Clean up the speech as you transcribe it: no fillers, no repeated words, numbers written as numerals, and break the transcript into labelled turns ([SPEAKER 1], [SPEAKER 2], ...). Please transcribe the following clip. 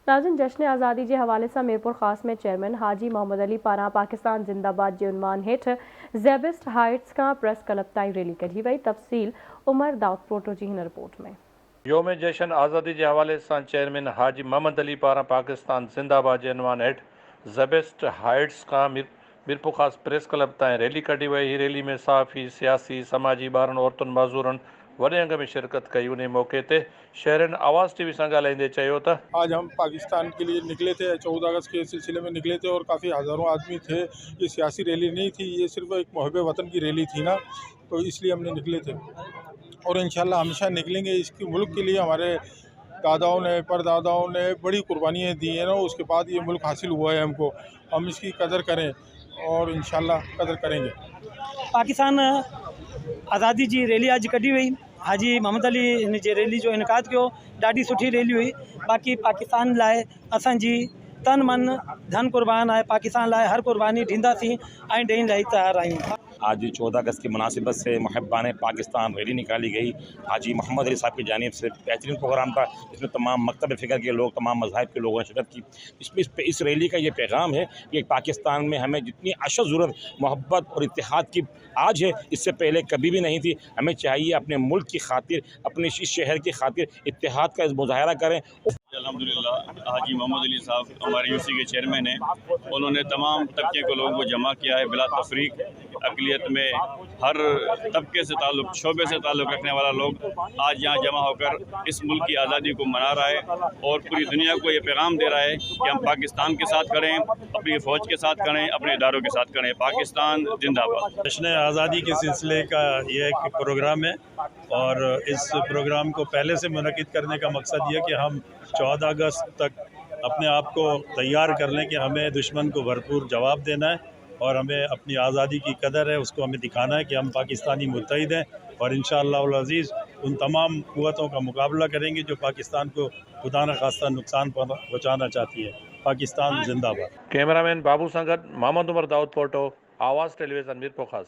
[SPEAKER 1] नाज़रीन, जश्न आज़ादी के हवाले से मीरपुर खास में चेयरमैन हाजी मोहम्मद अली पारां पाकिस्तान जिंदाबाद के उन्वान हेठ ज़ेबिस्ट हाइट्स का प्रेस क्लब ताईं रैली कढी वई। तफ़सील उमर दाऊदपोटो जी हिन रिपोर्ट में।
[SPEAKER 2] योम जश्न आज़ादी के हवाले से चेयरमैन हाजी मोहम्मद अली पारां पाकिस्तान जिंदाबाद के उन्वान हेठ ज़ेबिस्ट हाइट्स का मीरपुर खास प्रेस क्लब ताईं रैली कढी वई। ही रैली में सहाफ़ी, सियासी, समाजी, ॿारनि, औरतुनि, माज़ूरनि वॾे अंग में शिरकत कई। उन मौके ते शहरन आवाज़ टीवी से ॻाल्हाईंदे चयो त
[SPEAKER 3] आज हम पाकिस्तान के लिए निकले थे, 14 अगस्त के सिलसिले में निकले थे और काफ़ी हज़ारों आदमी थे। ये सियासी रैली नहीं थी, ये सिर्फ एक मुहब्बे वतन की रैली थी ना, तो इसलिए हमने निकले थे और इंशाल्लाह हमेशा निकलेंगे। इसकी मुल्क के लिए हमारे दादाओं ने, परदादाओं ने बड़ी कुर्बानियाँ दी हैं ना, उसके बाद ये मुल्क हासिल हुआ है हमको। हम इसकी कदर करें और इंशाल्लाह कदर करेंगे।
[SPEAKER 4] पाकिस्तान आज़ादी जी रैली अज कढी वई। हाजी मोहम्मद अली इन जे रैली जो इनकाद किया। ॾाढी सुठी रैली हुई। बाक़ी पाकिस्तान लाइ असांजी तन मन धन कुर्बान है। पाकिस्तान लाइ हर कुर्बानी ॾींदासीं ऐं ॾेण लाइ तैयार आहियूं।
[SPEAKER 5] आज 14 अगस्त की मुनासिबत से मुहब्बान पाकिस्तान रैली निकाली गई। हाजी मोहम्मद अली साहब की जानिब से बेहतरीन प्रोग्राम था। इसमें तमाम मकतब फ़िक्र के लोग, तमाम मज़ाहिब के लोगों ने शिरकत की। इस रैली का ये पैगाम है कि पाकिस्तान में हमें जितनी अशद ज़रूरत मोहब्बत और इत्तेहाद की आज है, इससे पहले कभी भी नहीं थी। हमें चाहिए अपने मुल्क की खातिर, अपने इस शहर की खातिर इत्तेहाद का मुजाहरा करें।
[SPEAKER 6] अल्हम्दुलिल्लाह हाजी मोहम्मद अली साहब हमारे यूसी के चेयरमैन हैं। उन्होंने तमाम तबके के लोगों को जमा किया है बिला तफरीक। अक़लियत में हर तबके से ताल्लुक़, शोबे से ताल्लुक़ रखने वाला लोग आज यहाँ जमा होकर इस मुल्क की आज़ादी को मना रहा है और पूरी दुनिया को ये पैगाम दे रहा है कि हम पाकिस्तान के साथ खड़े हैं, अपनी फ़ौज के साथ खड़े हैं, अपने इदारों के साथ खड़े हैं। पाकिस्तान जिंदाबाद।
[SPEAKER 7] जश्न आज़ादी के सिलसिले का ये एक प्रोग्राम है और इस प्रोग्राम को पहले से मुनक़िद करने का मकसद ये कि हम 14 अगस्त तक अपने आप को तैयार कर लें कि हमें दुश्मन को भरपूर जवाब देना है और हमें अपनी आज़ादी की कदर है, उसको हमें दिखाना है कि हम पाकिस्तानी मुत्तहिद हैं और इंशाअल्लाह अज़ीज़ उन तमाम क़ुव्वतों का मुकाबला करेंगे जो पाकिस्तान को खुदा न खास्ता नुकसान पहुँचाना चाहती है। पाकिस्तान जिंदाबाद।
[SPEAKER 2] कैमरामैन बाबू संगत मोहम्मद उमर दाऊदपोटो, आवाज़ टेलीविज़न मीरपुर खास।